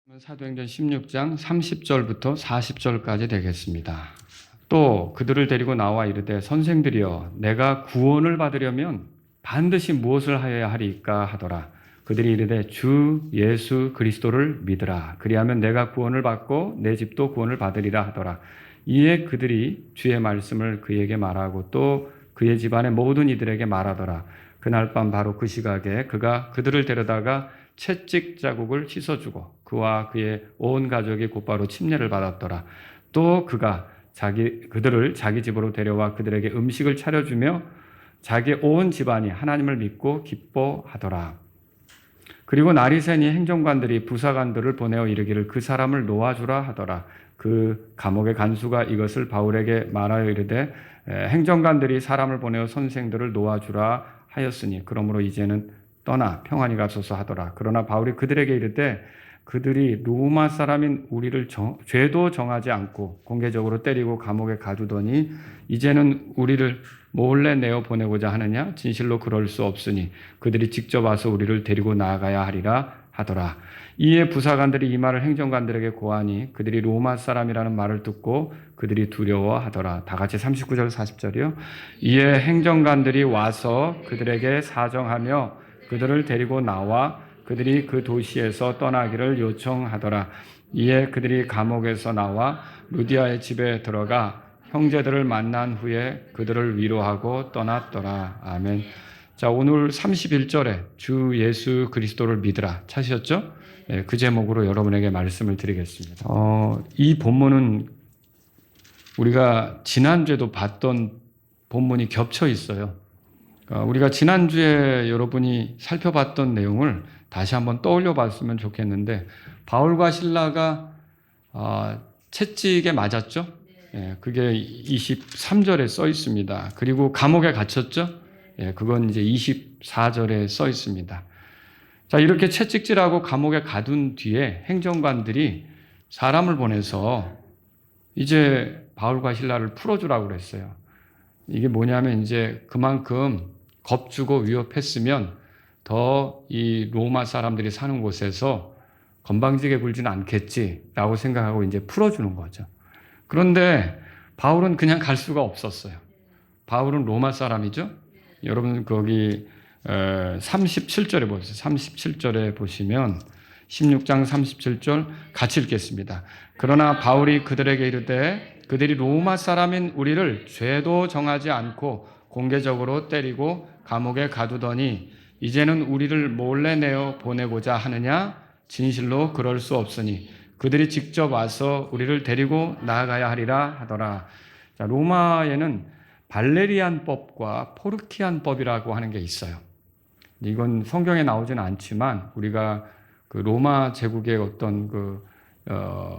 사도행전 16장 30절부터 40절까지 되겠습니다. 또 그들을 데리고 나와 이르되 선생들이여 내가 구원을 받으려면 반드시 무엇을 하여야 하리까 하더라. 그들이 이르되 주 예수 그리스도를 믿으라. 그리하면 내가 구원을 받고 내 집도 구원을 받으리라 하더라. 이에 그들이 주의 말씀을 그에게 말하고 또 그의 집안의 모든 이들에게 말하더라. 그날 밤 바로 그 시각에 그가 그들을 데려다가 채찍 자국을 씻어주고 그와 그의 온 가족이 곧바로 침례를 받았더라. 또 그가 그들을 자기 집으로 데려와 그들에게 음식을 차려주며 자기 온 집안이 하나님을 믿고 기뻐하더라. 그리고 날이 새니 행정관들이 부사관들을 보내어 이르기를 그 사람을 놓아주라 하더라. 그 감옥의 간수가 이것을 바울에게 말하여 이르되 행정관들이 사람을 보내어 선생들을 놓아주라 하였으니 그러므로 이제는 떠나 평안히 가소서 하더라. 그러나 바울이 그들에게 이르되 그들이 로마 사람인 우리를 죄도 정하지 않고 공개적으로 때리고 감옥에 가두더니 이제는 우리를 몰래 내어 보내고자 하느냐? 진실로 그럴 수 없으니 그들이 직접 와서 우리를 데리고 나아가야 하리라 하더라. 이에 부사관들이 이 말을 행정관들에게 고하니 그들이 로마 사람이라는 말을 듣고 그들이 두려워하더라. 다 같이 39절 40절이요. 이에 행정관들이 와서 그들에게 사정하며 그들을 데리고 나와 그들이 그 도시에서 떠나기를 요청하더라. 이에 그들이 감옥에서 나와 루디아의 집에 들어가 형제들을 만난 후에 그들을 위로하고 떠났더라. 아멘. 자, 오늘 31절에 주 예수 그리스도를 믿으라 찾으셨죠? 네, 그 제목으로 여러분에게 말씀을 드리겠습니다. 이 본문은 우리가 지난주에도 봤던 본문이 겹쳐 있어요. 우리가 지난주에 여러분이 살펴봤던 내용을 다시 한번 떠올려 봤으면 좋겠는데 바울과 실라가 채찍에 맞았죠? 예, 그게 23절에 써 있습니다. 그리고 감옥에 갇혔죠? 예, 그건 이제 24절에 써 있습니다. 자, 이렇게 채찍질하고 감옥에 가둔 뒤에 행정관들이 사람을 보내서 이제 바울과 실라를 풀어주라고 그랬어요. 이게 뭐냐면 이제 그만큼 겁주고 위협했으면 더 이 로마 사람들이 사는 곳에서 건방지게 굴지는 않겠지라고 생각하고 이제 풀어주는 거죠. 그런데 바울은 그냥 갈 수가 없었어요. 바울은 로마 사람이죠. 여러분 거기 37절에 보세요. 37절에 보시면 16장 37절 같이 읽겠습니다. 그러나 바울이 그들에게 이르되 그들이 로마 사람인 우리를 죄도 정하지 않고 공개적으로 때리고 감옥에 가두더니 이제는 우리를 몰래 내어 보내고자 하느냐? 진실로 그럴 수 없으니 그들이 직접 와서 우리를 데리고 나아가야 하리라 하더라. 자, 로마에는 발레리안법과 포르키안법이라고 하는 게 있어요. 이건 성경에 나오지는 않지만 우리가 그 로마 제국의 어떤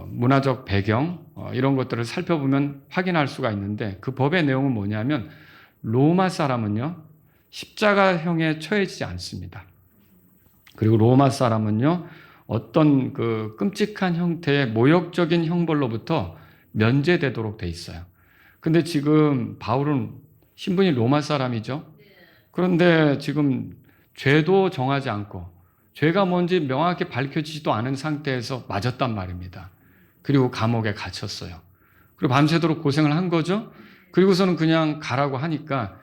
문화적 배경 이런 것들을 살펴보면 확인할 수가 있는데 그 법의 내용은 뭐냐면 로마 사람은요 십자가형에 처해지지 않습니다. 그리고 로마 사람은요 어떤 그 끔찍한 형태의 모욕적인 형벌로부터 면제되도록 돼 있어요. 근데 지금 바울은 신분이 로마 사람이죠. 그런데 지금 죄도 정하지 않고 죄가 뭔지 명확히 밝혀지지도 않은 상태에서 맞았단 말입니다. 그리고 감옥에 갇혔어요. 그리고 밤새도록 고생을 한 거죠. 그리고서는 그냥 가라고 하니까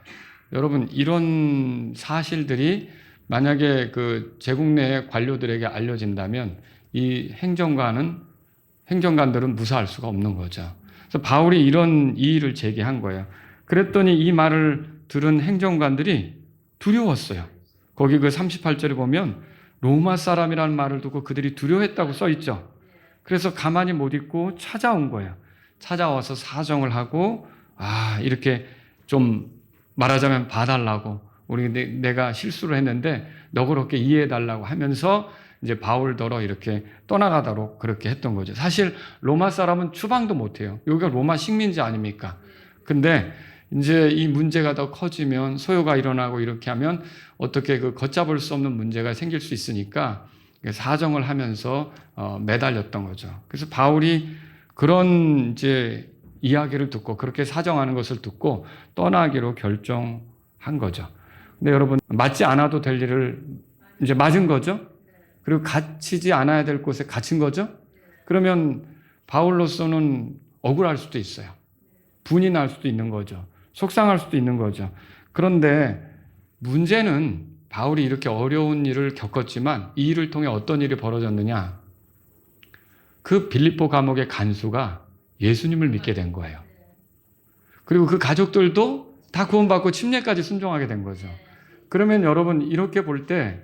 여러분 이런 사실들이 만약에 그 제국 내 관료들에게 알려진다면 이 행정관들은 무사할 수가 없는 거죠. 그래서 바울이 이런 이의를 제기한 거예요. 그랬더니 이 말을 들은 행정관들이 두려웠어요. 거기 그 38절에 보면 로마 사람이라는 말을 듣고 그들이 두려워했다고 써 있죠. 그래서 가만히 못 있고 찾아온 거예요. 찾아와서 사정을 하고 이렇게 좀 말하자면 봐달라고 내가 실수를 했는데 너그럽게 이해해달라고 하면서 이제 바울더러 이렇게 떠나가도록 그렇게 했던 거죠. 사실 로마 사람은 추방도 못해요. 여기가 로마 식민지 아닙니까? 근데 이제 이 문제가 더 커지면 소요가 일어나고 이렇게 하면 어떻게 그 걷잡을 수 없는 문제가 생길 수 있으니까 사정을 하면서 매달렸던 거죠. 그래서 바울이 그런 이제 이야기를 듣고 그렇게 사정하는 것을 듣고 떠나기로 결정한 거죠. 근데 여러분 맞지 않아도 될 일을 이제 맞은 거죠. 그리고 갇히지 않아야 될 곳에 갇힌 거죠. 그러면 바울로서는 억울할 수도 있어요. 분이 날 수도 있는 거죠. 속상할 수도 있는 거죠. 그런데 문제는 바울이 이렇게 어려운 일을 겪었지만 이 일을 통해 어떤 일이 벌어졌느냐? 그 빌립보 감옥의 간수가 예수님을 믿게 된 거예요. 그리고 그 가족들도 다 구원받고 침례까지 순종하게 된 거죠. 그러면 여러분 이렇게 볼 때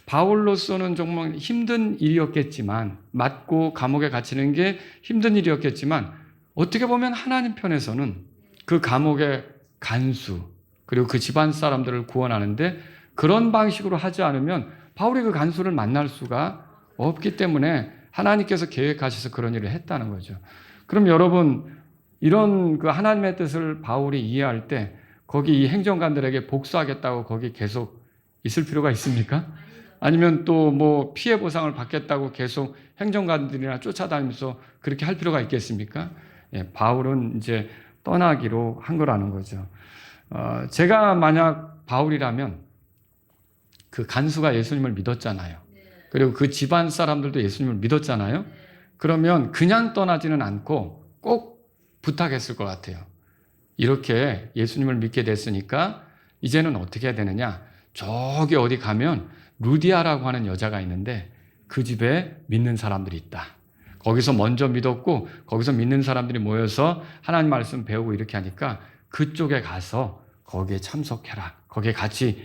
바울로서는 정말 힘든 일이었겠지만, 맞고 감옥에 갇히는 게 힘든 일이었겠지만, 어떻게 보면 하나님 편에서는 그 감옥의 간수 그리고 그 집안 사람들을 구원하는데 그런 방식으로 하지 않으면 바울이 그 간수를 만날 수가 없기 때문에 하나님께서 계획하셔서 그런 일을 했다는 거죠. 그럼 여러분 이런 그 하나님의 뜻을 바울이 이해할 때 거기 이 행정관들에게 복수하겠다고 거기 계속 있을 필요가 있습니까? 아니면 또 뭐 피해 보상을 받겠다고 계속 행정관들이나 쫓아다니면서 그렇게 할 필요가 있겠습니까? 예, 바울은 이제 떠나기로 한 거라는 거죠. 제가 만약 바울이라면 그 간수가 예수님을 믿었잖아요. 그리고 그 집안 사람들도 예수님을 믿었잖아요. 그러면 그냥 떠나지는 않고 꼭 부탁했을 것 같아요. 이렇게 예수님을 믿게 됐으니까 이제는 어떻게 해야 되느냐? 저기 어디 가면 루디아라고 하는 여자가 있는데 그 집에 믿는 사람들이 있다. 거기서 먼저 믿었고 거기서 믿는 사람들이 모여서 하나님 말씀 배우고 이렇게 하니까 그쪽에 가서 거기에 참석해라. 거기에 같이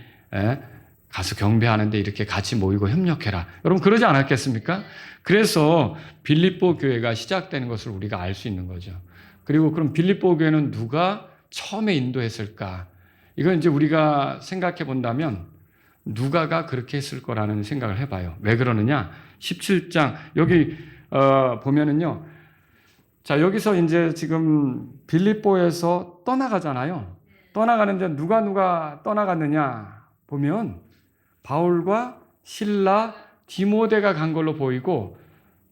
가서 경배하는데 이렇게 같이 모이고 협력해라. 여러분 그러지 않았겠습니까? 그래서 빌립보 교회가 시작되는 것을 우리가 알 수 있는 거죠. 그리고 그럼 빌립보 교회는 누가 처음에 인도했을까? 이건 이제 우리가 생각해 본다면 누가가 그렇게 했을 거라는 생각을 해봐요. 왜 그러느냐? 17장 여기 보면은요. 자, 여기서 이제 지금 빌립보에서 떠나가잖아요. 떠나가는데 누가 떠나갔느냐 보면 바울과 실라, 디모데가 간 걸로 보이고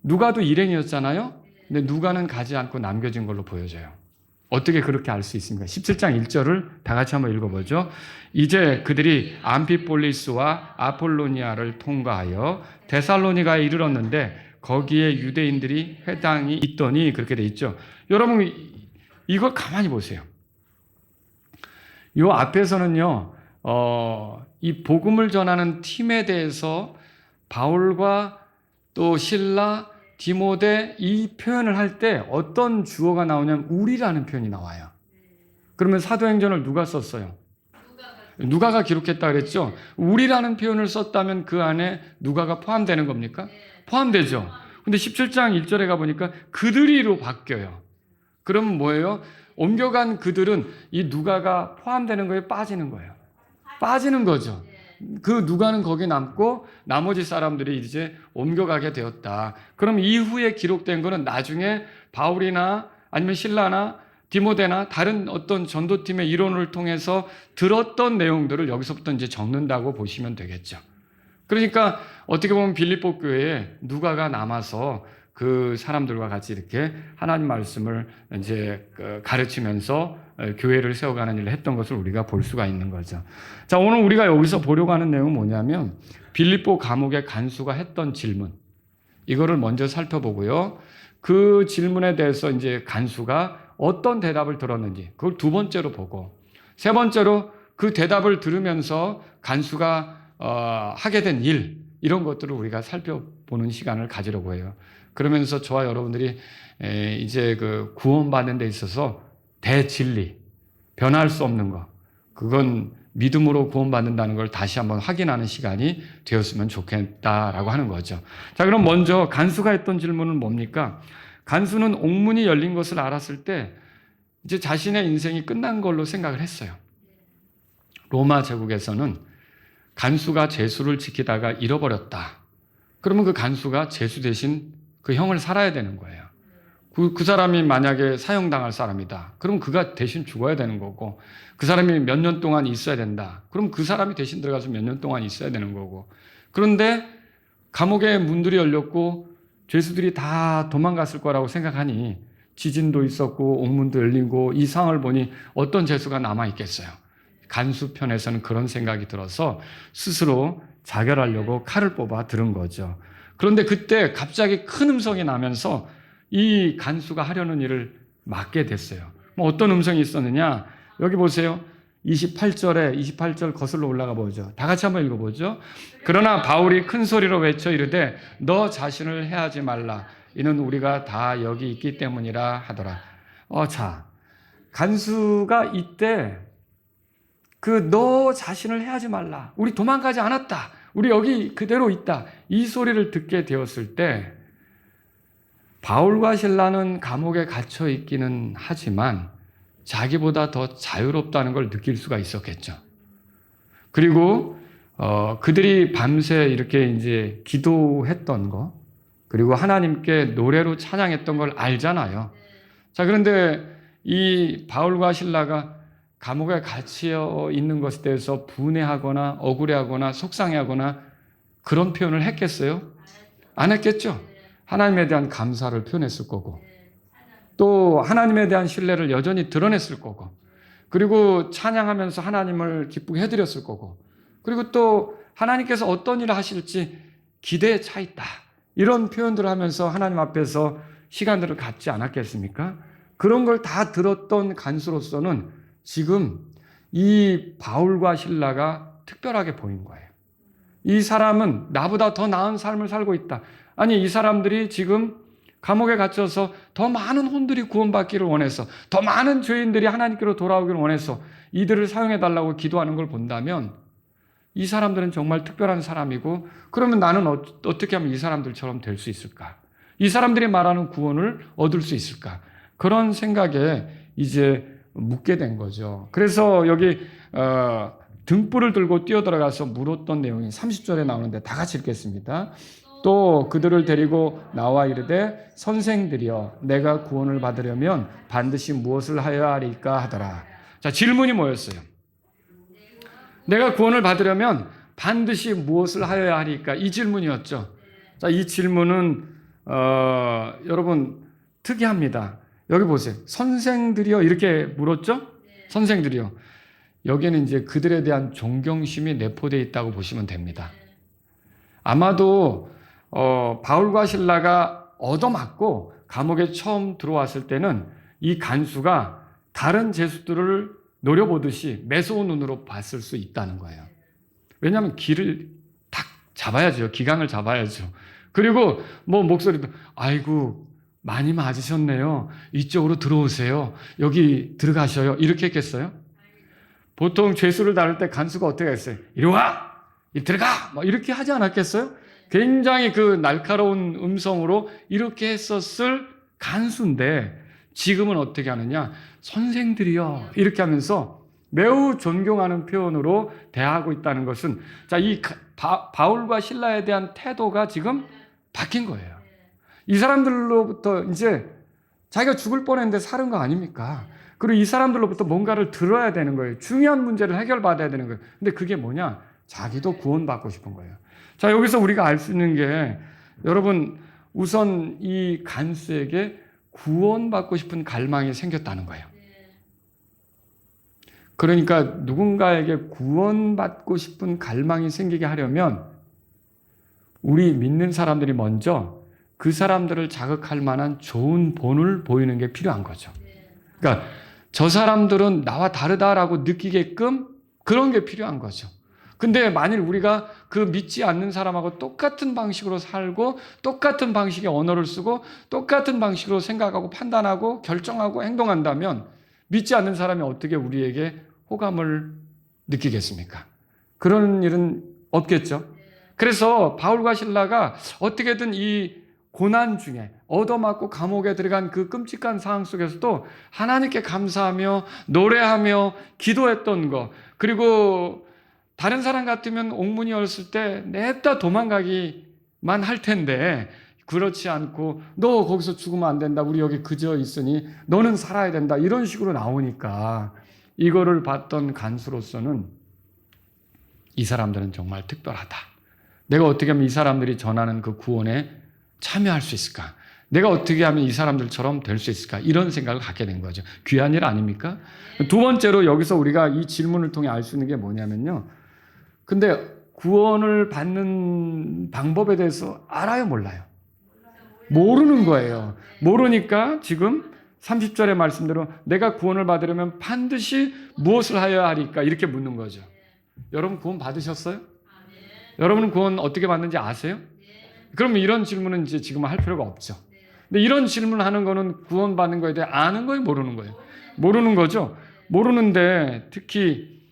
누가도 일행이었잖아요. 근데 누가는 가지 않고 남겨진 걸로 보여져요. 어떻게 그렇게 알 수 있습니까? 17장 1절을 다 같이 한번 읽어보죠. 이제 그들이 암피폴리스와 아폴로니아를 통과하여 데살로니가에 이르렀는데 거기에 유대인들이 회당이 있더니 그렇게 돼 있죠. 여러분 이걸 가만히 보세요. 이 앞에서는요. 이 복음을 전하는 팀에 대해서 바울과 또 실라, 디모데 이 표현을 할 때 어떤 주어가 나오냐면 우리라는 표현이 나와요. 그러면 사도행전을 누가 썼어요? 누가가 기록했다 그랬죠? 우리라는 표현을 썼다면 그 안에 누가가 포함되는 겁니까? 포함되죠. 근데 17장 1절에 가보니까 그들이로 바뀌어요. 그러면 뭐예요? 옮겨간 그들은 이 누가가 포함되는 거에 빠지는 거예요. 빠지는 거죠. 그 누가는 거기 남고 나머지 사람들이 이제 옮겨가게 되었다. 그럼 이후에 기록된 거는 나중에 바울이나 아니면 실라나 디모데나 다른 어떤 전도팀의 이론을 통해서 들었던 내용들을 여기서부터 이제 적는다고 보시면 되겠죠. 그러니까 어떻게 보면 빌립보 교회에 누가가 남아서 그 사람들과 같이 이렇게 하나님 말씀을 이제 가르치면서 교회를 세워가는 일을 했던 것을 우리가 볼 수가 있는 거죠. 자, 오늘 우리가 여기서 보려고 하는 내용은 뭐냐면 빌립보 감옥의 간수가 했던 질문. 이거를 먼저 살펴보고요. 그 질문에 대해서 이제 간수가 어떤 대답을 들었는지 그걸 두 번째로 보고 세 번째로 그 대답을 들으면서 간수가 하게 된 일 이런 것들을 우리가 살펴보는 시간을 가지려고 해요. 그러면서 저와 여러분들이 이제 그 구원받는 데 있어서 대진리, 변할 수 없는 것, 그건 믿음으로 구원받는다는 걸 다시 한번 확인하는 시간이 되었으면 좋겠다라고 하는 거죠. 자, 그럼 먼저 간수가 했던 질문은 뭡니까? 간수는 옥문이 열린 것을 알았을 때 이제 자신의 인생이 끝난 걸로 생각을 했어요. 로마 제국에서는 간수가 제수를 지키다가 잃어버렸다. 그러면 그 간수가 제수 대신 그 형을 살아야 되는 거예요. 그 사람이 만약에 사형당할 사람이다. 그럼 그가 대신 죽어야 되는 거고 그 사람이 몇 년 동안 있어야 된다. 그럼 그 사람이 대신 들어가서 몇 년 동안 있어야 되는 거고 그런데 감옥의 문들이 열렸고 죄수들이 다 도망갔을 거라고 생각하니 지진도 있었고 옥문도 열리고 이 상황을 보니 어떤 죄수가 남아있겠어요. 간수 편에서는 그런 생각이 들어서 스스로 자결하려고 칼을 뽑아 들은 거죠. 그런데 그때 갑자기 큰 음성이 나면서 이 간수가 하려는 일을 막게 됐어요. 뭐 어떤 음성이 있었느냐? 여기 보세요. 28절 거슬러 올라가 보죠. 다 같이 한번 읽어보죠. 그러나 바울이 큰 소리로 외쳐 이르되 너 자신을 해하지 말라. 이는 우리가 다 여기 있기 때문이라 하더라. 자, 간수가 이때 너 자신을 해하지 말라. 우리 도망가지 않았다. 우리 여기 그대로 있다. 이 소리를 듣게 되었을 때 바울과 실라는 감옥에 갇혀 있기는 하지만 자기보다 더 자유롭다는 걸 느낄 수가 있었겠죠. 그리고 그들이 밤새 이렇게 이제 기도했던 거, 그리고 하나님께 노래로 찬양했던 걸 알잖아요. 자, 그런데 이 바울과 실라가 감옥에 갇혀 있는 것에 대해서 분해하거나 억울해하거나 속상해하거나 그런 표현을 했겠어요? 안 했겠죠? 하나님에 대한 감사를 표현했을 거고, 또 하나님에 대한 신뢰를 여전히 드러냈을 거고, 그리고 찬양하면서 하나님을 기쁘게 해드렸을 거고, 그리고 또 하나님께서 어떤 일을 하실지 기대에 차 있다. 이런 표현들을 하면서 하나님 앞에서 시간들을 갖지 않았겠습니까? 그런 걸 다 들었던 간수로서는 지금 이 바울과 실라가 특별하게 보인 거예요. 이 사람은 나보다 더 나은 삶을 살고 있다. 아니, 이 사람들이 지금 감옥에 갇혀서 더 많은 혼들이 구원받기를 원해서, 더 많은 죄인들이 하나님께로 돌아오기를 원해서 이들을 사용해달라고 기도하는 걸 본다면 이 사람들은 정말 특별한 사람이고, 그러면 나는 어떻게 하면 이 사람들처럼 될 수 있을까? 이 사람들이 말하는 구원을 얻을 수 있을까? 그런 생각에 이제 묻게 된 거죠. 그래서 여기 등불을 들고 뛰어들어가서 물었던 내용이 30절에 나오는데 다 같이 읽겠습니다. 또 그들을 데리고 나와 이르되 선생들이여 내가 구원을 받으려면 반드시 무엇을 하여야 하리까 하더라. 자, 질문이 뭐였어요? 내가 구원을 받으려면 반드시 무엇을 하여야 하리까? 이 질문이었죠. 자, 이 질문은 여러분 특이합니다. 여기 보세요. 선생들이여 이렇게 물었죠? 선생들이여. 여기에는 이제 그들에 대한 존경심이 내포되어 있다고 보시면 됩니다. 아마도 바울과 실라가 얻어맞고 감옥에 처음 들어왔을 때는 이 간수가 다른 죄수들을 노려보듯이 매서운 눈으로 봤을 수 있다는 거예요. 왜냐하면 길을 탁 잡아야죠. 기강을 잡아야죠. 그리고 뭐 목소리도 아이고 많이 맞으셨네요. 이쪽으로 들어오세요. 여기 들어가셔요. 이렇게 했겠어요? 보통 죄수를 다룰 때 간수가 어떻게 했어요? 이리 와! 이리 들어가! 막 이렇게 하지 않았겠어요? 굉장히 그 날카로운 음성으로 이렇게 했었을 간수인데 지금은 어떻게 하느냐? 선생들이요. 이렇게 하면서 매우 존경하는 표현으로 대하고 있다는 것은, 자, 이 바울과 실라에 대한 태도가 지금 바뀐 거예요. 이 사람들로부터 이제 자기가 죽을 뻔했는데 살은 거 아닙니까? 그리고 이 사람들로부터 뭔가를 들어야 되는 거예요. 중요한 문제를 해결받아야 되는 거예요. 근데 그게 뭐냐? 자기도 구원받고 싶은 거예요. 자, 여기서 우리가 알 수 있는 게, 여러분, 우선 이 간수에게 구원받고 싶은 갈망이 생겼다는 거예요. 그러니까 누군가에게 구원받고 싶은 갈망이 생기게 하려면 우리 믿는 사람들이 먼저 그 사람들을 자극할 만한 좋은 본을 보이는 게 필요한 거죠. 그러니까 저 사람들은 나와 다르다라고 느끼게끔 그런 게 필요한 거죠. 근데 만일 우리가 그 믿지 않는 사람하고 똑같은 방식으로 살고 똑같은 방식의 언어를 쓰고 똑같은 방식으로 생각하고 판단하고 결정하고 행동한다면 믿지 않는 사람이 어떻게 우리에게 호감을 느끼겠습니까? 그런 일은 없겠죠. 그래서 바울과 실라가 어떻게든 이 고난 중에 얻어맞고 감옥에 들어간 그 끔찍한 상황 속에서도 하나님께 감사하며 노래하며 기도했던 거, 그리고 다른 사람 같으면 옥문이 열었을 때 냅다 도망가기만 할 텐데 그렇지 않고 너 거기서 죽으면 안 된다. 우리 여기 그저 있으니 너는 살아야 된다. 이런 식으로 나오니까 이거를 봤던 간수로서는 이 사람들은 정말 특별하다. 내가 어떻게 하면 이 사람들이 전하는 그 구원에 참여할 수 있을까? 내가 어떻게 하면 이 사람들처럼 될 수 있을까? 이런 생각을 갖게 된 거죠. 귀한 일 아닙니까? 두 번째로 여기서 우리가 이 질문을 통해 알 수 있는 게 뭐냐면요. 근데 구원을 받는 방법에 대해서 알아요, 몰라요? 모르는 거예요. 모르니까 지금 30절의 말씀대로 내가 구원을 받으려면 반드시 무엇을 하여야 하리까? 이렇게 묻는 거죠. 여러분 구원 받으셨어요? 여러분은 구원 어떻게 받는지 아세요? 그러면 이런 질문은 이제 지금 할 필요가 없죠. 근데 이런 질문을 하는 거는 구원받는 거에 대해 아는 거예요, 모르는 거예요? 모르는 거죠. 모르는데 특히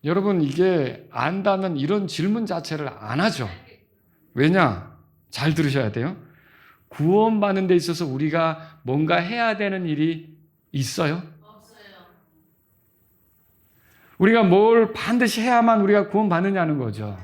여러분 이게 안다면 이런 질문 자체를 안 하죠. 왜냐? 잘 들으셔야 돼요. 구원받는 데 있어서 우리가 뭔가 해야 되는 일이 있어요? 없어요. 우리가 뭘 반드시 해야만 우리가 구원받느냐는 거죠.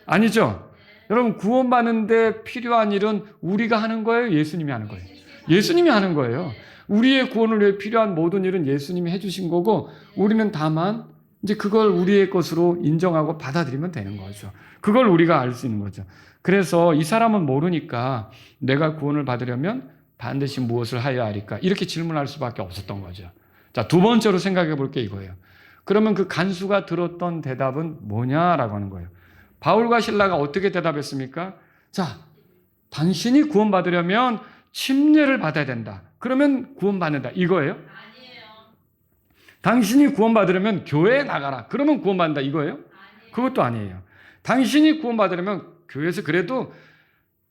아니죠. 여러분 구원받는데 필요한 일은 우리가 하는 거예요? 예수님이 하는 거예요? 예수님이 하는 거예요. 우리의 구원을 위해 필요한 모든 일은 예수님이 해주신 거고 우리는 다만 이제 그걸 우리의 것으로 인정하고 받아들이면 되는 거죠. 그걸 우리가 알 수 있는 거죠. 그래서 이 사람은 모르니까 내가 구원을 받으려면 반드시 무엇을 하여야 하리까? 이렇게 질문할 수밖에 없었던 거죠. 자, 두 번째로 생각해 볼 게 이거예요. 그러면 그 간수가 들었던 대답은 뭐냐라고 하는 거예요. 바울과 실라가 어떻게 대답했습니까? 자, 당신이 구원받으려면 침례를 받아야 된다. 그러면 구원받는다. 이거예요? 아니에요. 당신이 구원받으려면 교회에 나가라. 그러면 구원받는다. 이거예요? 아니에요. 그것도 아니에요. 당신이 구원받으려면 교회에서 그래도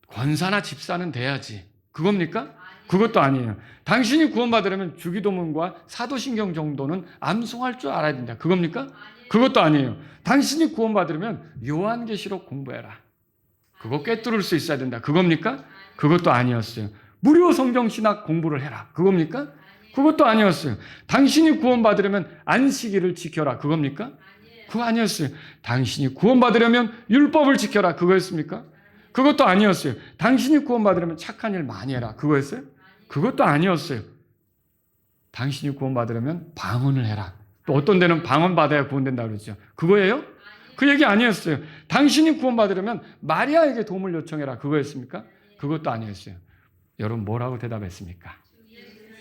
권사나 집사는 돼야지. 그겁니까? 아니에요. 그것도 아니에요. 당신이 구원받으려면 주기도문과 사도신경 정도는 암송할 줄 알아야 된다. 그겁니까? 아니에요. 그것도 아니에요. 당신이 구원받으려면 요한계시록 공부해라. 그거 꿰뚫을 수 있어야 된다. 그겁니까? 아니에요. 그것도 아니었어요. 무료 성경신학 공부를 해라. 그겁니까? 아니에요. 그것도 아니었어요. 당신이 구원받으려면 안식일을 지켜라. 그겁니까? 아니에요. 그거 아니었어요. 당신이 구원받으려면 율법을 지켜라. 그거였습니까? 그것도 아니었어요. 당신이 구원받으려면 착한 일 많이 해라. 그거였어요? 그것도 아니었어요. 당신이 구원받으려면 방언을 해라. 또 어떤 데는 방언 받아야 구원된다 그러죠. 그거예요? 그 얘기 아니었어요. 당신이 구원받으려면 마리아에게 도움을 요청해라. 그거였습니까? 그것도 아니었어요. 여러분 뭐라고 대답했습니까?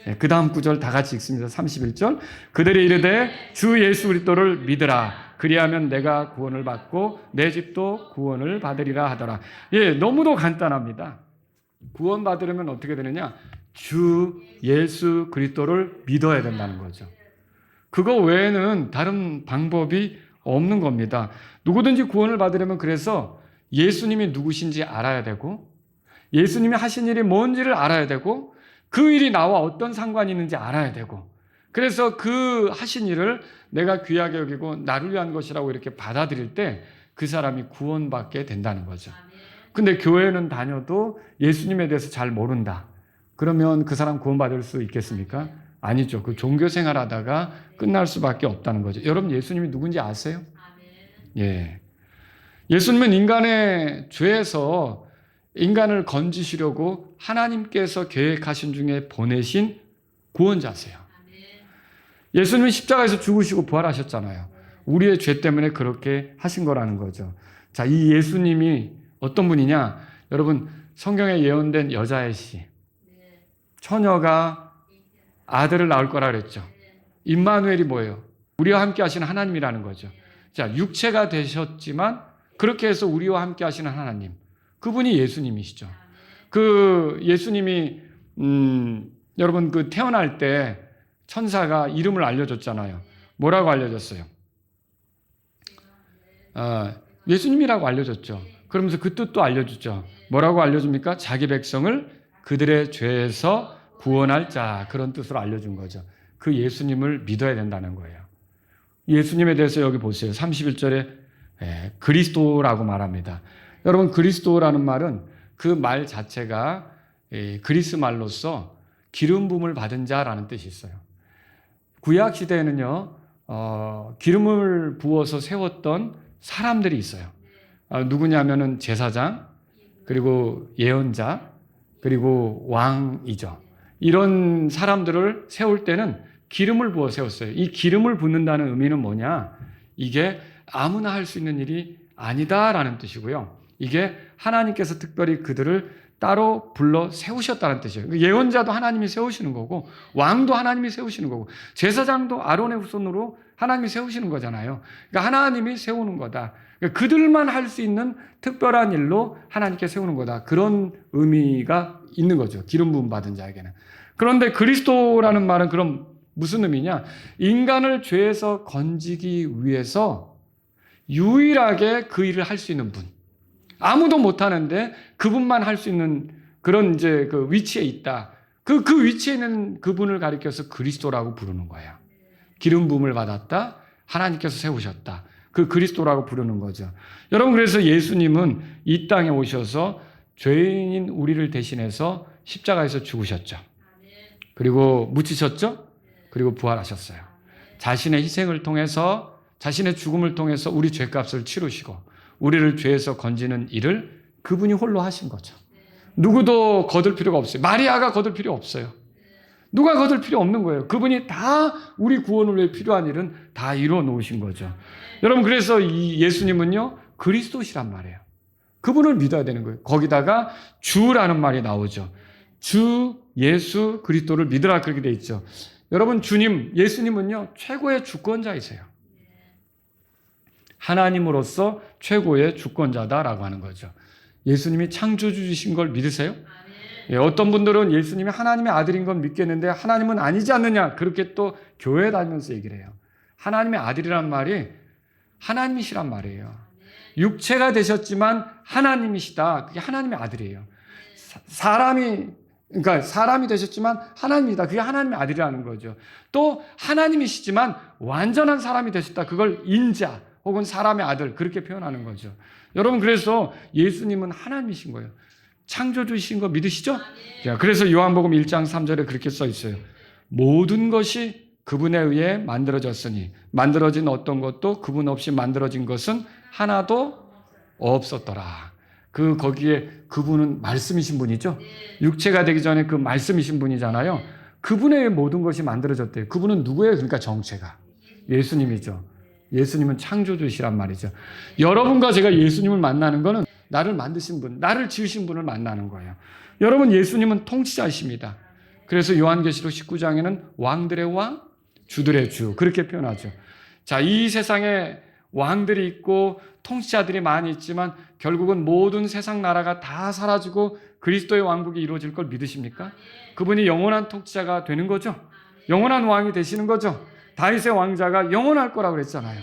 네, 그 다음 구절 다 같이 읽습니다. 31절. 그들이 이르되 주 예수 그리스도를 믿으라. 그리하면 내가 구원을 받고 내 집도 구원을 받으리라 하더라. 예, 너무도 간단합니다. 구원 받으려면 어떻게 되느냐? 주 예수 그리스도를 믿어야 된다는 거죠. 그거 외에는 다른 방법이 없는 겁니다. 누구든지 구원을 받으려면 그래서 예수님이 누구신지 알아야 되고 예수님이 하신 일이 뭔지를 알아야 되고 그 일이 나와 어떤 상관이 있는지 알아야 되고 그래서 그 하신 일을 내가 귀하게 여기고 나를 위한 것이라고 이렇게 받아들일 때 그 사람이 구원받게 된다는 거죠. 근데 교회는 다녀도 예수님에 대해서 잘 모른다. 그러면 그 사람 구원받을 수 있겠습니까? 아니죠. 그 종교 생활하다가 끝날 수밖에 없다는 거죠. 여러분 예수님이 누군지 아세요? 예. 예수님은 인간의 죄에서 인간을 건지시려고 하나님께서 계획하신 중에 보내신 구원자세요. 예수님은 십자가에서 죽으시고 부활하셨잖아요. 우리의 죄 때문에 그렇게 하신 거라는 거죠. 자, 이 예수님이 어떤 분이냐? 여러분 성경에 예언된 여자의 씨. 처녀가 아들을 낳을 거라 그랬죠. 임마누엘이 뭐예요? 우리와 함께 하시는 하나님이라는 거죠. 자, 육체가 되셨지만 그렇게 해서 우리와 함께 하시는 하나님. 그분이 예수님이시죠. 그 예수님이 여러분 그 태어날 때 천사가 이름을 알려줬잖아요. 뭐라고 알려줬어요? 예수님이라고 알려줬죠. 그러면서 그 뜻도 알려주죠. 뭐라고 알려줍니까? 자기 백성을 그들의 죄에서 구원할 자, 그런 뜻으로 알려준 거죠. 그 예수님을 믿어야 된다는 거예요. 예수님에 대해서 여기 보세요. 31절에 그리스도라고 말합니다. 여러분 그리스도라는 말은 그 말 자체가 그리스 말로서 기름 부음을 받은 자라는 뜻이 있어요. 구약 시대에는요 기름을 부어서 세웠던 사람들이 있어요. 누구냐면은 제사장, 그리고 예언자, 그리고 왕이죠. 이런 사람들을 세울 때는 기름을 부어 세웠어요. 이 기름을 붓는다는 의미는 뭐냐? 이게 아무나 할 수 있는 일이 아니다라는 뜻이고요. 이게 하나님께서 특별히 그들을 따로 불러 세우셨다는 뜻이에요. 예언자도 하나님이 세우시는 거고 왕도 하나님이 세우시는 거고 제사장도 아론의 후손으로 하나님이 세우시는 거잖아요. 그러니까 하나님이 세우는 거다. 그러니까 그들만 할 수 있는 특별한 일로 하나님께 세우는 거다. 그런 의미가 있는 거죠. 기름 부음 받은 자에게는. 그런데 그리스도라는 말은 그럼 무슨 의미냐? 인간을 죄에서 건지기 위해서 유일하게 그 일을 할 수 있는 분. 아무도 못 하는데 그분만 할 수 있는 그런 이제 그 위치에 있다. 그 위치에 있는 그분을 가리켜서 그리스도라고 부르는 거예요. 기름 부음을 받았다. 하나님께서 세우셨다. 그 그리스도라고 부르는 거죠. 여러분, 그래서 예수님은 이 땅에 오셔서 죄인인 우리를 대신해서 십자가에서 죽으셨죠. 그리고 묻히셨죠. 그리고 부활하셨어요. 자신의 희생을 통해서, 자신의 죽음을 통해서 우리 죄값을 치르시고 우리를 죄에서 건지는 일을 그분이 홀로 하신 거죠. 누구도 거둘 필요가 없어요. 마리아가 거둘 필요 없어요. 누가 거둘 필요 없는 거예요. 그분이 다 우리 구원을 위해 필요한 일은 다 이루어 놓으신 거죠. 여러분, 그래서 이 예수님은요, 그리스도시란 말이에요. 그분을 믿어야 되는 거예요. 거기다가 주라는 말이 나오죠. 주 예수 그리스도를 믿으라, 그렇게 돼 있죠. 여러분, 주님, 예수님은요, 최고의 주권자이세요. 하나님으로서 최고의 주권자다라고 하는 거죠. 예수님이 창조주이신 걸 믿으세요? 예, 어떤 분들은 예수님이 하나님의 아들인 건 믿겠는데 하나님은 아니지 않느냐, 그렇게 또 교회 다니면서 얘기를 해요. 하나님의 아들이란 말이 하나님이시란 말이에요. 육체가 되셨지만 하나님이시다. 그게 하나님의 아들이에요. 그러니까 사람이 되셨지만 하나님이다. 그게 하나님의 아들이라는 거죠. 또 하나님이시지만 완전한 사람이 되셨다. 그걸 인자 혹은 사람의 아들, 그렇게 표현하는 거죠. 여러분, 그래서 예수님은 하나님이신 거예요. 창조주이신 거 믿으시죠? 자, 그래서 요한복음 1장 3절에 그렇게 써 있어요. 모든 것이 그분에 의해 만들어졌으니 만들어진 어떤 것도 그분 없이 만들어진 것은 하나도 없었더라. 거기에 그분은 말씀이신 분이죠. 육체가 되기 전에 그 말씀이신 분이잖아요. 그분에 의해 모든 것이 만들어졌대요. 그분은 누구예요? 그러니까 정체가 예수님이죠. 예수님은 창조주시란 말이죠. 여러분과 제가 예수님을 만나는 것은 나를 만드신 분, 나를 지으신 분을 만나는 거예요. 여러분, 예수님은 통치자이십니다. 그래서 요한계시록 19장에는 왕들의 왕, 주들의 주, 그렇게 표현하죠. 자, 이 세상에 왕들이 있고 통치자들이 많이 있지만 결국은 모든 세상 나라가 다 사라지고 그리스도의 왕국이 이루어질 걸 믿으십니까? 그분이 영원한 통치자가 되는 거죠. 영원한 왕이 되시는 거죠. 다윗의 왕자가 영원할 거라고 그랬잖아요.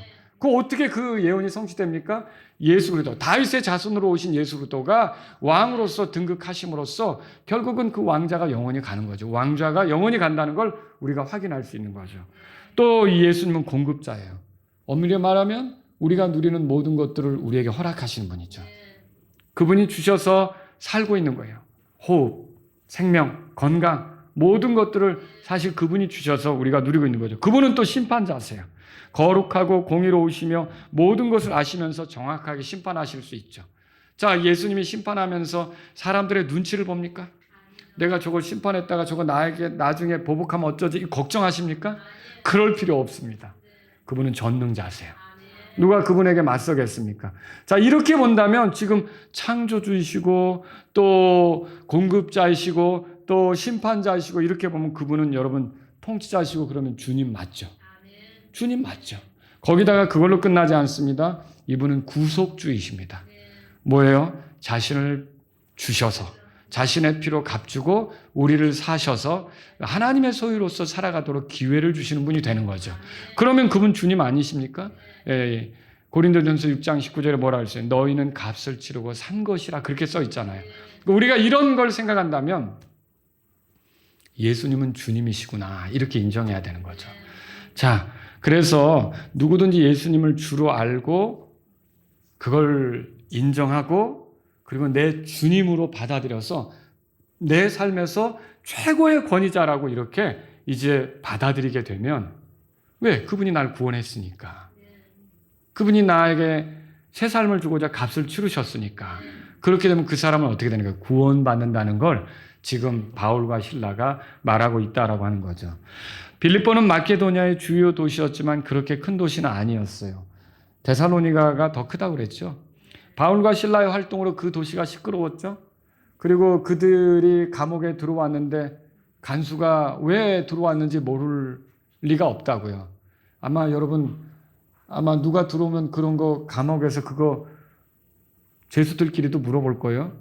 어떻게 그 예언이 성취됩니까? 예수 그리스도, 다윗의 자손으로 오신 예수 그리스도가 왕으로서 등극하심으로써 결국은 그 왕자가 영원히 가는 거죠. 왕좌가 영원히 간다는 걸 우리가 확인할 수 있는 거죠. 또 이 예수님은 공급자예요. 엄밀히 말하면 우리가 누리는 모든 것들을 우리에게 허락하시는 분이죠. 그분이 주셔서 살고 있는 거예요. 호흡, 생명, 건강, 모든 것들을 사실 그분이 주셔서 우리가 누리고 있는 거죠. 그분은 또 심판자세요. 거룩하고 공의로우시며 모든 것을 아시면서 정확하게 심판하실 수 있죠. 자, 예수님이 심판하면서 사람들의 눈치를 봅니까? 내가 저걸 심판했다가 저거 나에게 나중에 보복하면 어쩌지? 걱정하십니까? 그럴 필요 없습니다. 그분은 전능자세요. 누가 그분에게 맞서겠습니까? 자, 이렇게 본다면 지금 창조주이시고 또 공급자이시고 또 심판자이시고 이렇게 보면 그분은 여러분 통치자이시고 그러면 주님 맞죠? 주님 맞죠? 거기다가 그걸로 끝나지 않습니다. 이분은 구속주이십니다. 뭐예요? 자신을 주셔서 자신의 피로 값주고 우리를 사셔서 하나님의 소유로서 살아가도록 기회를 주시는 분이 되는 거죠. 그러면 그분 주님 아니십니까? 예. 고린도전서 6장 19절에 뭐라 그랬어요? 너희는 값을 치르고 산 것이라, 그렇게 써 있잖아요. 우리가 이런 걸 생각한다면 예수님은 주님이시구나, 이렇게 인정해야 되는 거죠. 자, 그래서 누구든지 예수님을 주로 알고 그걸 인정하고 그리고 내 주님으로 받아들여서 내 삶에서 최고의 권위자라고 이렇게 이제 받아들이게 되면, 왜? 그분이 날 구원했으니까. 그분이 나에게 새 삶을 주고자 값을 치르셨으니까. 그렇게 되면 그 사람은 어떻게 되는 거예요? 구원받는다는 걸 지금 바울과 실라가 말하고 있다라고 하는 거죠. 빌립보는 마케도니아의 주요 도시였지만 그렇게 큰 도시는 아니었어요. 데살로니가가 더 크다고 그랬죠. 바울과 신라의 활동으로 그 도시가 시끄러웠죠. 그리고 그들이 감옥에 들어왔는데 간수가 왜 들어왔는지 모를 리가 없다고요. 아마 여러분, 아마 누가 들어오면 그런 거 감옥에서 그거 죄수들끼리도 물어볼 거예요.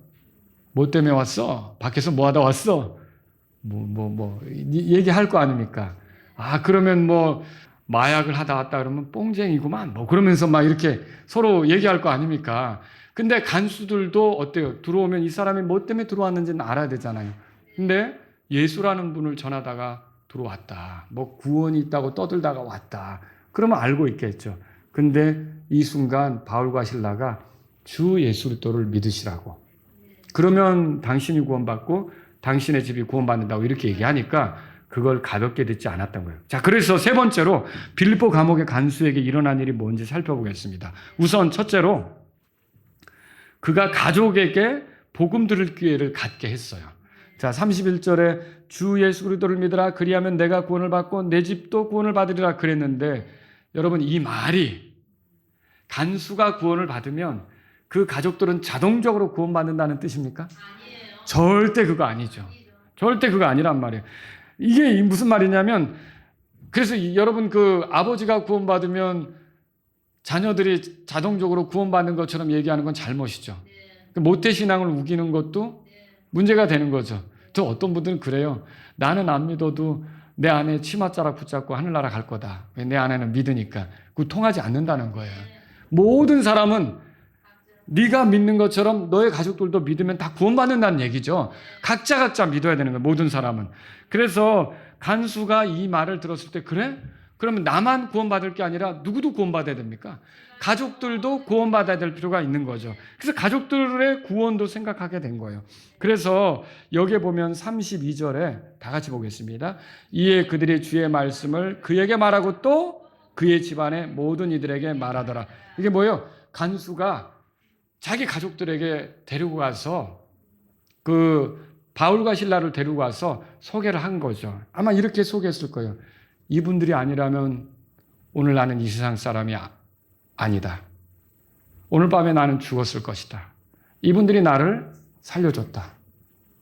뭐 때문에 왔어? 밖에서 뭐 하다 왔어? 얘기할 거 아닙니까? 아, 그러면 뭐 마약을 하다 왔다 그러면 뽕쟁이구만. 뭐 그러면서 막 이렇게 서로 얘기할 거 아닙니까? 근데 간수들도 어때요? 들어오면 이 사람이 뭐 때문에 들어왔는지는 알아야 되잖아요. 근데 예수라는 분을 전하다가 들어왔다. 뭐 구원이 있다고 떠들다가 왔다. 그러면 알고 있겠죠. 근데 이 순간 바울과 신라가 주 예수 그리스도를 믿으시라고. 그러면 당신이 구원받고 당신의 집이 구원받는다고 이렇게 얘기하니까 그걸 가볍게 듣지 않았던 거예요. 자, 그래서 세 번째로 빌립보 감옥의 간수에게 일어난 일이 뭔지 살펴보겠습니다. 우선 첫째로 그가 가족에게 복음 들을 기회를 갖게 했어요. 자, 31절에 주 예수 그리스도를 믿으라 그리하면 내가 구원을 받고 내 집도 구원을 받으리라 그랬는데 여러분 이 말이 간수가 구원을 받으면 그 가족들은 자동적으로 구원받는다는 뜻입니까? 아니에요. 절대 그거 아니죠. 절대 그거 아니란 말이에요. 이게 무슨 말이냐면 그래서 여러분 그 아버지가 구원받으면 자녀들이 자동적으로 구원받는 것처럼 얘기하는 건 잘못이죠. 모태신앙을 우기는 것도 문제가 되는 거죠. 또 어떤 분들은 그래요. 나는 안 믿어도 내 안에 치맛자락 붙잡고 하늘나라 갈 거다. 내 안에는 믿으니까. 그거 통하지 않는다는 거예요. 모든 사람은 네가 믿는 것처럼 너의 가족들도 믿으면 다 구원받는다는 얘기죠. 각자 믿어야 되는 거예요. 모든 사람은. 그래서 간수가 이 말을 들었을 때 그래? 그러면 나만 구원받을 게 아니라 누구도 구원받아야 됩니까? 가족들도 구원받아야 될 필요가 있는 거죠. 그래서 가족들의 구원도 생각하게 된 거예요. 그래서 여기에 보면 32절에 다 같이 보겠습니다. 이에 그들이 주의 말씀을 그에게 말하고 또 그의 집안의 모든 이들에게 말하더라. 이게 뭐예요? 간수가 자기 가족들에게 데리고 가서 그 바울과 신라를 데리고 가서 소개를 한 거죠. 아마 이렇게 소개했을 거예요. 이분들이 아니라면 오늘 나는 이 세상 사람이 아니다. 오늘 밤에 나는 죽었을 것이다. 이분들이 나를 살려줬다.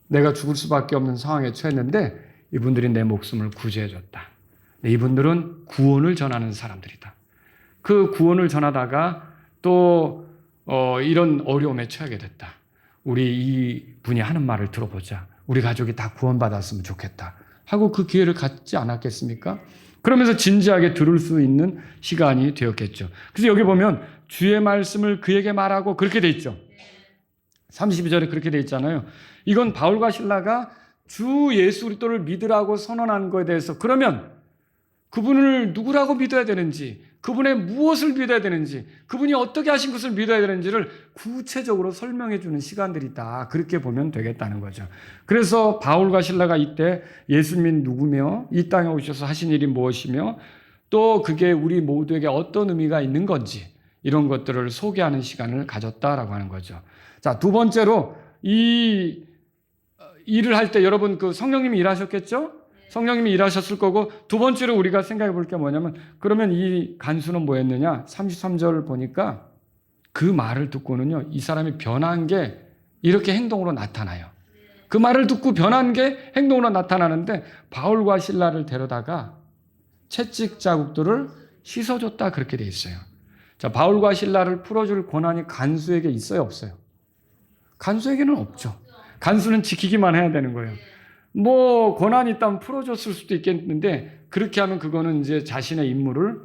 내가 죽을 수밖에 없는 상황에 처했는데 이분들이 내 목숨을 구제해줬다. 이분들은 구원을 전하는 사람들이다. 그 구원을 전하다가 또 이런 어려움에 처하게 됐다. 우리 이 분이 하는 말을 들어보자. 우리 가족이 다 구원받았으면 좋겠다. 하고 그 기회를 갖지 않았겠습니까? 그러면서 진지하게 들을 수 있는 시간이 되었겠죠. 그래서 여기 보면 주의 말씀을 그에게 말하고 그렇게 돼 있죠. 32절에 그렇게 돼 있잖아요. 이건 바울과 신라가 주 예수 그리스도를 믿으라고 선언한 거에 대해서 그러면 그분을 누구라고 믿어야 되는지, 그분의 무엇을 믿어야 되는지, 그분이 어떻게 하신 것을 믿어야 되는지를 구체적으로 설명해 주는 시간들이다. 그렇게 보면 되겠다는 거죠. 그래서 바울과 신라가 이때 예수님이 누구며 이 땅에 오셔서 하신 일이 무엇이며 또 그게 우리 모두에게 어떤 의미가 있는 건지 이런 것들을 소개하는 시간을 가졌다라고 하는 거죠. 자, 두 번째로 이 일을 할 때 여러분 그 성령님이 일하셨겠죠? 성령님이 일하셨을 거고 두 번째로 우리가 생각해 볼 게 뭐냐면 그러면 이 간수는 뭐였느냐? 33절 보니까 그 말을 듣고는요. 이 사람이 변한 게 이렇게 행동으로 나타나요. 그 말을 듣고 변한 게 행동으로 나타나는데 바울과 신라를 데려다가 채찍 자국들을 씻어줬다 그렇게 돼 있어요. 자, 바울과 신라를 풀어줄 권한이 간수에게 있어요? 없어요? 간수에게는 없죠. 간수는 지키기만 해야 되는 거예요. 뭐 권한이 있다면 풀어줬을 수도 있겠는데 그렇게 하면 그거는 이제 자신의 임무를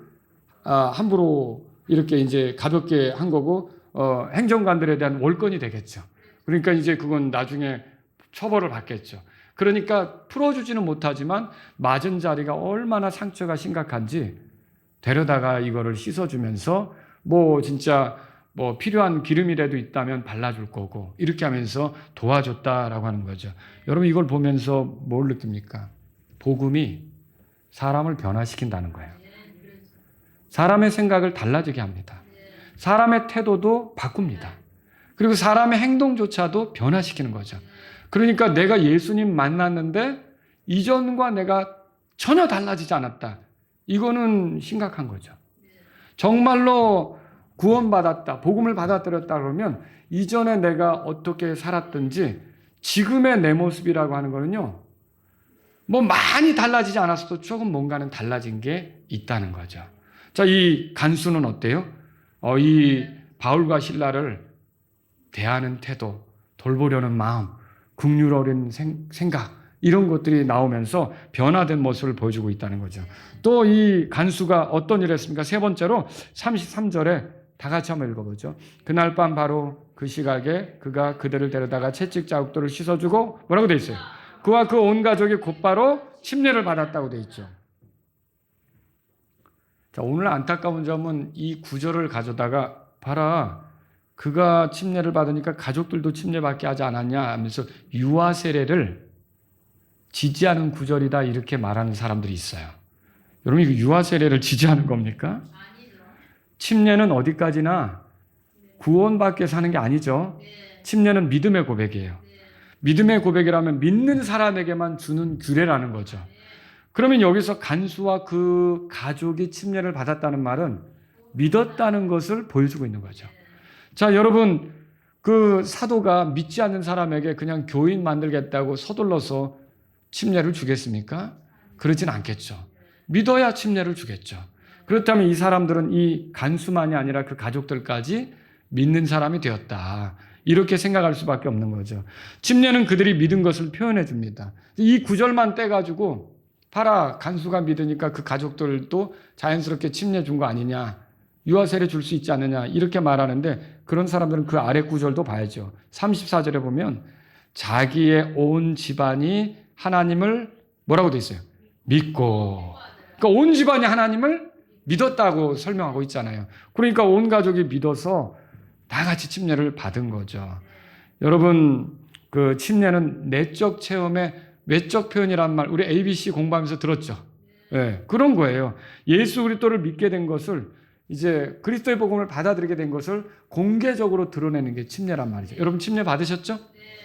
함부로 이렇게 이제 가볍게 한 거고 행정관들에 대한 월권이 되겠죠. 그러니까 이제 그건 나중에 처벌을 받겠죠. 그러니까 풀어주지는 못하지만 맞은 자리가 얼마나 상처가 심각한지 데려다가 이거를 씻어주면서 뭐 진짜 뭐 필요한 기름이라도 있다면 발라줄 거고 이렇게 하면서 도와줬다라고 하는 거죠. 여러분 이걸 보면서 뭘 느낍니까? 복음이 사람을 변화시킨다는 거예요. 사람의 생각을 달라지게 합니다. 사람의 태도도 바꿉니다. 그리고 사람의 행동조차도 변화시키는 거죠. 그러니까 내가 예수님 만났는데 이전과 내가 전혀 달라지지 않았다. 이거는 심각한 거죠. 정말로 구원받았다, 복음을 받아들였다 그러면 이전에 내가 어떻게 살았든지 지금의 내 모습이라고 하는 거는요, 뭐 많이 달라지지 않았어도 조금 뭔가는 달라진 게 있다는 거죠. 자, 이 간수는 어때요? 이 바울과 실라를 대하는 태도, 돌보려는 마음, 긍휼 어린 생각, 이런 것들이 나오면서 변화된 모습을 보여주고 있다는 거죠. 또 이 간수가 어떤 일을 했습니까? 세 번째로 33절에 다 같이 한번 읽어보죠. 그날 밤 바로 그 시각에 그가 그들을 데려다가 채찍 자국들을 씻어주고 뭐라고 돼 있어요? 그와 그 온 가족이 곧바로 침례를 받았다고 돼 있죠. 자, 오늘 안타까운 점은 이 구절을 가져다가 봐라, 그가 침례를 받으니까 가족들도 침례받게 하지 않았냐 하면서 유아 세례를 지지하는 구절이다 이렇게 말하는 사람들이 있어요. 여러분, 이거 유아 세례를 지지하는 겁니까? 침례는 어디까지나 구원받기 위해서 하는 게 아니죠. 침례는 믿음의 고백이에요. 믿음의 고백이라면 믿는 사람에게만 주는 규례라는 거죠. 그러면 여기서 간수와 그 가족이 침례를 받았다는 말은 믿었다는 것을 보여주고 있는 거죠. 자, 여러분, 그 사도가 믿지 않는 사람에게 그냥 교인 만들겠다고 서둘러서 침례를 주겠습니까? 그러진 않겠죠. 믿어야 침례를 주겠죠. 그렇다면 이 사람들은 이 간수만이 아니라 그 가족들까지 믿는 사람이 되었다, 이렇게 생각할 수밖에 없는 거죠. 침례는 그들이 믿은 것을 표현해 줍니다. 이 구절만 떼가지고 봐라, 간수가 믿으니까 그 가족들도 자연스럽게 침례 준 거 아니냐, 유아세례 줄 수 있지 않느냐, 이렇게 말하는데 그런 사람들은 그 아래 구절도 봐야죠. 34절에 보면 자기의 온 집안이 하나님을 뭐라고 돼 있어요? 믿고. 그러니까 온 집안이 하나님을 믿었다고 설명하고 있잖아요. 그러니까 온 가족이 믿어서 다 같이 침례를 받은 거죠. 여러분, 그 침례는 내적 체험의 외적 표현이란 말 우리 ABC 공부하면서 들었죠. 네, 그런 거예요. 예수 그리스도를 믿게 된 것을, 이제 그리스도의 복음을 받아들이게 된 것을 공개적으로 드러내는 게 침례란 말이죠. 여러분, 침례 받으셨죠?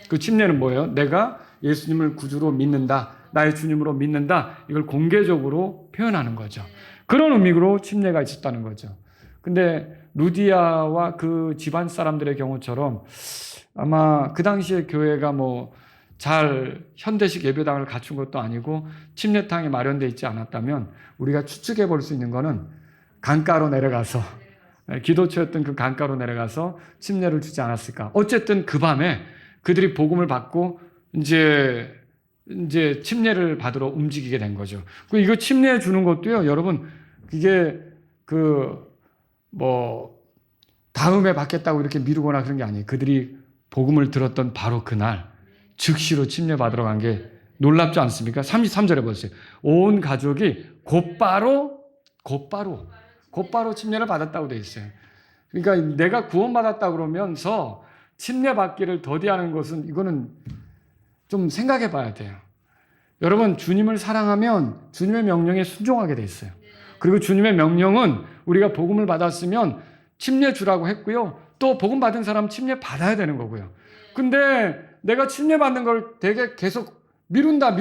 그 침례는 뭐예요? 내가 예수님을 구주로 믿는다, 나의 주님으로 믿는다, 이걸 공개적으로 표현하는 거죠. 그런 의미로 침례가 있었다는 거죠. 근데 루디아와 그 집안 사람들의 경우처럼 아마 그 당시에 교회가 뭐 잘 현대식 예배당을 갖춘 것도 아니고 침례탕이 마련되어 있지 않았다면 우리가 추측해 볼 수 있는 거는 강가로 내려가서, 기도처였던 그 강가로 내려가서 침례를 주지 않았을까. 어쨌든 그 밤에 그들이 복음을 받고 이제 침례를 받으러 움직이게 된 거죠. 이거 침례 주는 것도요, 여러분, 이게 다음에 받겠다고 이렇게 미루거나 그런 게 아니에요. 그들이 복음을 들었던 바로 그날 즉시로 침례 받으러 간 게 놀랍지 않습니까? 33절에 보세요. 온 가족이 곧바로 침례를 받았다고 돼 있어요. 그러니까 내가 구원받았다 그러면서 침례 받기를 더디하는 것은, 이거는 좀 생각해 봐야 돼요. 여러분, 주님을 사랑하면 주님의 명령에 순종하게 돼 있어요. 그리고 주님의 명령은 우리가 복음을 받았으면 침례 주라고 했고요. 또 복음 받은 사람 침례 받아야 되는 거고요. 근데 내가 침례 받는 걸 되게 계속 미룬다.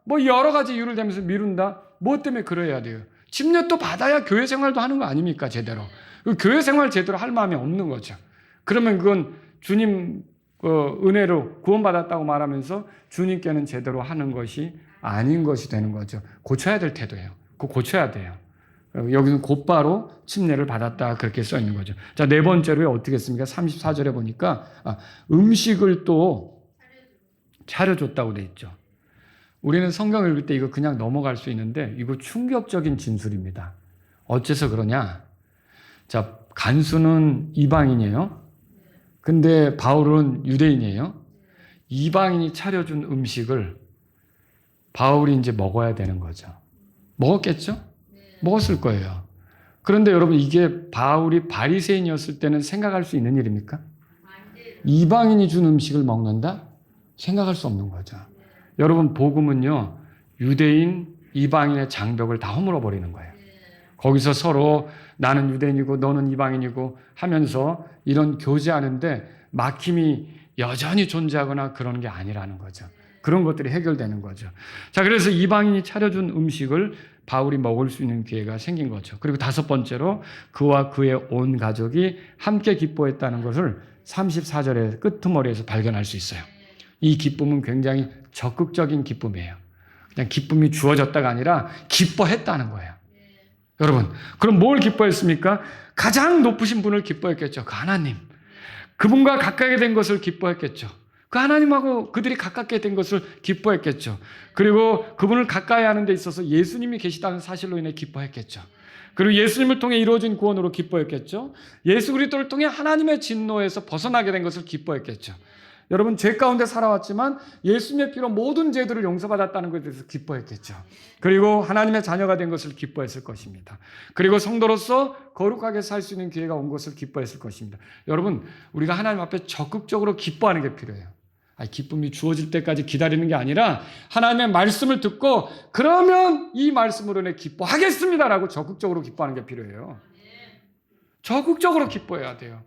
뭐 여러 가지 이유를 대면서 미룬다. 뭐 때문에 그래야 돼요? 침례 또 받아야 교회 생활도 하는 거 아닙니까? 제대로. 교회 생활 제대로 할 마음이 없는 거죠. 그러면 그건 주님 은혜로 구원받았다고 말하면서 주님께는 제대로 하는 것이 아닌 것이 되는 거죠. 고쳐야 될 태도예요. 그거 고쳐야 돼요. 여기는 곧바로 침례를 받았다, 그렇게 써 있는 거죠. 자, 네 번째로 어떻게 했습니까? 34절에 보니까 음식을 또 차려줬다고 돼 있죠. 우리는 성경 읽을 때 이거 그냥 넘어갈 수 있는데 이거 충격적인 진술입니다. 어째서 그러냐? 자, 간수는 이방인이에요. 근데 바울은 유대인이에요. 이방인이 차려준 음식을 바울이 이제 먹어야 되는 거죠. 먹었겠죠? 먹었을 거예요. 그런데 여러분, 이게 바울이 바리새인이었을 때는 생각할 수 있는 일입니까? 이방인이 준 음식을 먹는다? 생각할 수 없는 거죠. 여러분, 복음은요, 유대인, 이방인의 장벽을 다 허물어 버리는 거예요. 거기서 서로 나는 유대인이고 너는 이방인이고 하면서 이런 교제하는데 막힘이 여전히 존재하거나 그런 게 아니라는 거죠. 그런 것들이 해결되는 거죠. 자, 그래서 이방인이 차려준 음식을 바울이 먹을 수 있는 기회가 생긴 거죠. 그리고 다섯 번째로 그와 그의 온 가족이 함께 기뻐했다는 것을 34절의 끄트머리에서 발견할 수 있어요. 이 기쁨은 굉장히 적극적인 기쁨이에요. 그냥 기쁨이 주어졌다가 아니라 기뻐했다는 거예요. 여러분, 그럼 뭘 기뻐했습니까? 가장 높으신 분을 기뻐했겠죠. 그 하나님. 그분과 가까이 된 것을 기뻐했겠죠. 그 하나님하고 그들이 가깝게 된 것을 기뻐했겠죠. 그리고 그분을 가까이 하는 데 있어서 예수님이 계시다는 사실로 인해 기뻐했겠죠. 그리고 예수님을 통해 이루어진 구원으로 기뻐했겠죠. 예수 그리스도를 통해 하나님의 진노에서 벗어나게 된 것을 기뻐했겠죠. 여러분, 죄 가운데 살아왔지만 예수님의 피로 모든 죄들을 용서받았다는 것에 대해서 기뻐했겠죠. 그리고 하나님의 자녀가 된 것을 기뻐했을 것입니다. 그리고 성도로서 거룩하게 살 수 있는 기회가 온 것을 기뻐했을 것입니다. 여러분, 우리가 하나님 앞에 적극적으로 기뻐하는 게 필요해요. 기쁨이 주어질 때까지 기다리는 게 아니라 하나님의 말씀을 듣고 그러면 이 말씀으로 내 기뻐하겠습니다라고 적극적으로 기뻐하는 게 필요해요. 적극적으로 기뻐해야 돼요.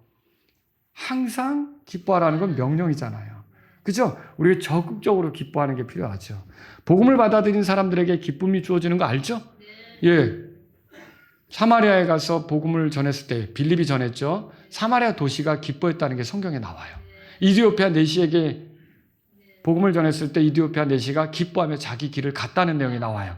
항상 기뻐하라는 건 명령이잖아요. 그죠? 우리가 적극적으로 기뻐하는 게 필요하죠. 복음을 받아들인 사람들에게 기쁨이 주어지는 거 알죠? 예. 사마리아에 가서 복음을 전했을 때 빌립이 전했죠. 사마리아 도시가 기뻐했다는 게 성경에 나와요. 이디오피아 내시에게 복음을 전했을 때 이디오피아 내시가 기뻐하며 자기 길을 갔다는 내용이 나와요.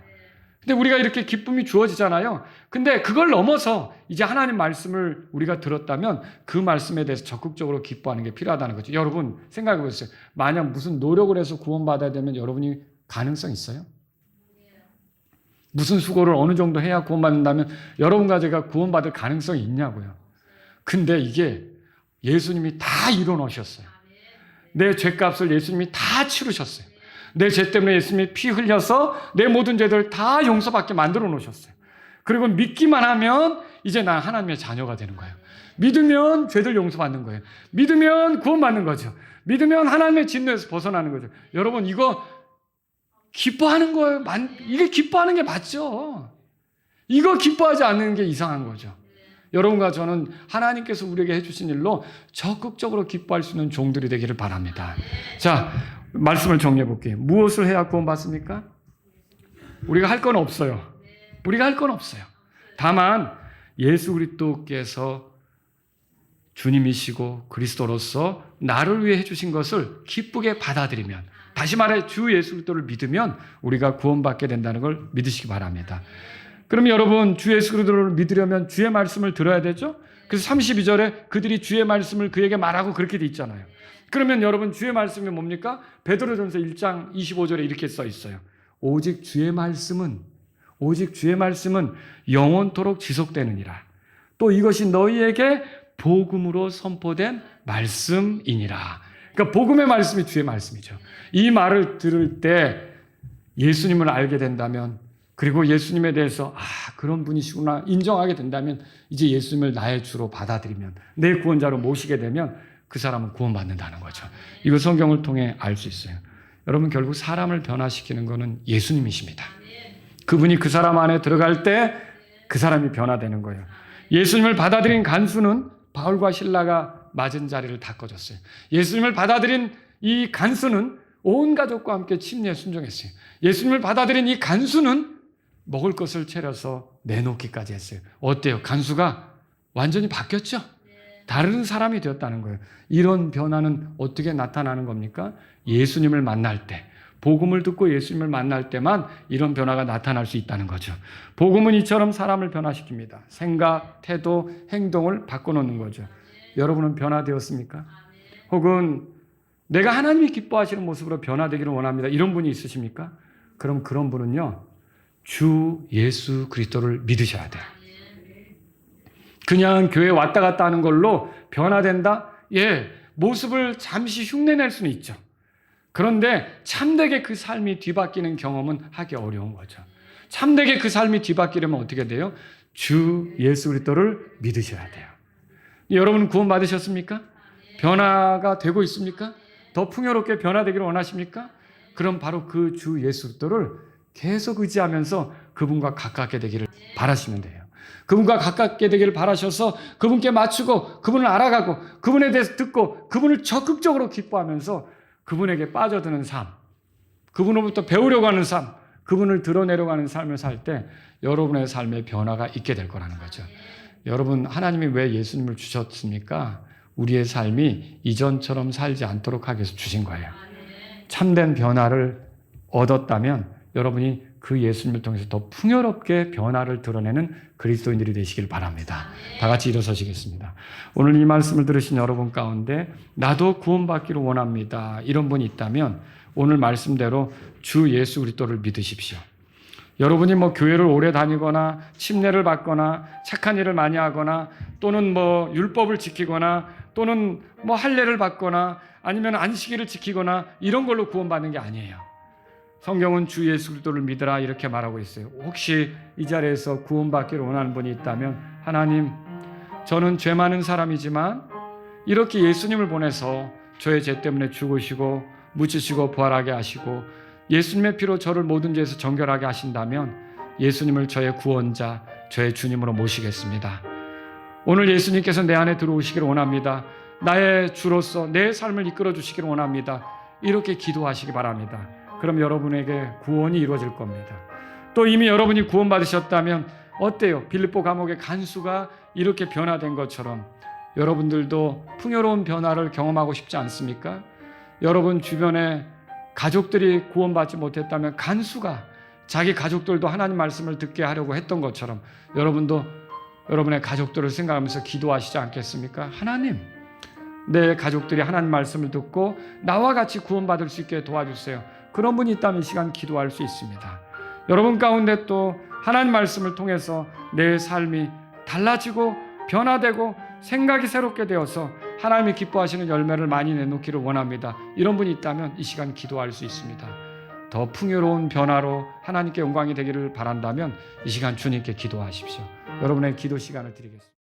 근데 우리가 이렇게 기쁨이 주어지잖아요. 근데 그걸 넘어서 이제 하나님 말씀을 우리가 들었다면 그 말씀에 대해서 적극적으로 기뻐하는 게 필요하다는 거죠. 여러분 생각해 보세요. 만약 무슨 노력을 해서 구원받아야 되면 여러분이 가능성 있어요? 무슨 수고를 어느 정도 해야 구원받는다면 여러분과 제가 구원받을 가능성이 있냐고요. 근데 이게 예수님이 다 이뤄놓으셨어요. 내 죄값을 예수님이 다 치르셨어요. 내 죄 때문에 예수님이 피 흘려서 내 모든 죄들을 다 용서받게 만들어 놓으셨어요. 그리고 믿기만 하면 이제 난 하나님의 자녀가 되는 거예요. 믿으면 죄들 용서받는 거예요. 믿으면 구원받는 거죠. 믿으면 하나님의 진노에서 벗어나는 거죠. 여러분 이거 기뻐하는 거예요. 이게 기뻐하는 게 맞죠. 이거 기뻐하지 않는 게 이상한 거죠. 여러분과 저는 하나님께서 우리에게 해주신 일로 적극적으로 기뻐할 수 있는 종들이 되기를 바랍니다. 자, 말씀을 정리해 볼게요. 무엇을 해야 구원받습니까? 우리가 할 건 없어요. 우리가 할 건 없어요. 다만 예수 그리스도께서 주님이시고 그리스도로서 나를 위해 해주신 것을 기쁘게 받아들이면, 다시 말해 주 예수 그리스도를 믿으면 우리가 구원받게 된다는 걸 믿으시기 바랍니다. 그럼 여러분 주 예수 그리스도를 믿으려면 주의 말씀을 들어야 되죠? 그래서 32절에 그들이 주의 말씀을 그에게 말하고 그렇게 돼 있잖아요. 그러면 여러분 주의 말씀이 뭡니까? 베드로전서 1장 25절에 이렇게 써 있어요. 오직 주의 말씀은 영원토록 지속되느니라. 또 이것이 너희에게 복음으로 선포된 말씀이니라. 그러니까 복음의 말씀이 주의 말씀이죠. 이 말을 들을 때 예수님을 알게 된다면, 그리고 예수님에 대해서 그런 분이시구나 인정하게 된다면, 이제 예수님을 나의 주로 받아들이면, 내 구원자로 모시게 되면 그 사람은 구원받는다는 거죠. 이거 성경을 통해 알 수 있어요. 여러분 결국 사람을 변화시키는 것은 예수님이십니다. 그분이 그 사람 안에 들어갈 때 그 사람이 변화되는 거예요. 예수님을 받아들인 간수는 바울과 실라가 맞은 자리를 닦아줬어요. 예수님을 받아들인 이 간수는 온 가족과 함께 침례에 순종했어요. 예수님을 받아들인 이 간수는 먹을 것을 차려서 내놓기까지 했어요. 어때요? 간수가 완전히 바뀌었죠? 다른 사람이 되었다는 거예요. 이런 변화는 어떻게 나타나는 겁니까? 예수님을 만날 때, 복음을 듣고 예수님을 만날 때만 이런 변화가 나타날 수 있다는 거죠. 복음은 이처럼 사람을 변화시킵니다. 생각, 태도, 행동을 바꿔놓는 거죠. 여러분은 변화되었습니까? 혹은 내가 하나님이 기뻐하시는 모습으로 변화되기를 원합니다. 이런 분이 있으십니까? 그럼 그런 분은요, 주 예수 그리스도를 믿으셔야 돼요. 그냥 교회 왔다 갔다 하는 걸로 변화된다? 예, 모습을 잠시 흉내낼 수는 있죠. 그런데 참되게 그 삶이 뒤바뀌는 경험은 하기 어려운 거죠. 참되게 그 삶이 뒤바뀌려면 어떻게 돼요? 주 예수 그리스도를 믿으셔야 돼요. 여러분은 구원 받으셨습니까? 변화가 되고 있습니까? 더 풍요롭게 변화되기를 원하십니까? 그럼 바로 그 주 예수 그리스도를 계속 의지하면서 그분과 가깝게 되기를 바라시면 돼요. 그분과 가깝게 되기를 바라셔서 그분께 맞추고 그분을 알아가고 그분에 대해서 듣고 그분을 적극적으로 기뻐하면서 그분에게 빠져드는 삶, 그분으로부터 배우려고 하는 삶, 그분을 드러내려가는 삶을 살 때 여러분의 삶에 변화가 있게 될 거라는 거죠. 여러분, 하나님이 왜 예수님을 주셨습니까? 우리의 삶이 이전처럼 살지 않도록 하기 위해서 주신 거예요. 참된 변화를 얻었다면 여러분이 그 예수님을 통해서 더 풍요롭게 변화를 드러내는 그리스도인들이 되시길 바랍니다. 다 같이 일어서시겠습니다. 오늘 이 말씀을 들으신 여러분 가운데 나도 구원받기를 원합니다, 이런 분이 있다면 오늘 말씀대로 주 예수 그리스도를 믿으십시오. 여러분이 교회를 오래 다니거나 침례를 받거나 착한 일을 많이 하거나 또는 율법을 지키거나 또는 할례를 받거나 아니면 안식일을 지키거나 이런 걸로 구원받는 게 아니에요. 성경은 주 예수 그리스도를 믿으라 이렇게 말하고 있어요. 혹시 이 자리에서 구원받기를 원하는 분이 있다면 하나님, 저는 죄 많은 사람이지만 이렇게 예수님을 보내서 저의 죄 때문에 죽으시고 묻히시고 부활하게 하시고 예수님의 피로 저를 모든 죄에서 정결하게 하신다면 예수님을 저의 구원자, 저의 주님으로 모시겠습니다. 오늘 예수님께서 내 안에 들어오시기를 원합니다. 나의 주로서 내 삶을 이끌어 주시기를 원합니다. 이렇게 기도하시기 바랍니다. 그럼 여러분에게 구원이 이루어질 겁니다. 또 이미 여러분이 구원받으셨다면 어때요? 빌립보 감옥의 간수가 이렇게 변화된 것처럼 여러분들도 풍요로운 변화를 경험하고 싶지 않습니까? 여러분 주변에 가족들이 구원받지 못했다면 간수가 자기 가족들도 하나님 말씀을 듣게 하려고 했던 것처럼 여러분도 여러분의 가족들을 생각하면서 기도하시지 않겠습니까? 하나님, 내 가족들이 하나님 말씀을 듣고 나와 같이 구원받을 수 있게 도와주세요. 그런 분이 있다면 이 시간 기도할 수 있습니다. 여러분 가운데 또 하나님 말씀을 통해서 내 삶이 달라지고 변화되고 생각이 새롭게 되어서 하나님이 기뻐하시는 열매를 많이 내놓기를 원합니다. 이런 분이 있다면 이 시간 기도할 수 있습니다. 더 풍요로운 변화로 하나님께 영광이 되기를 바란다면 이 시간 주님께 기도하십시오. 여러분의 기도 시간을 드리겠습니다.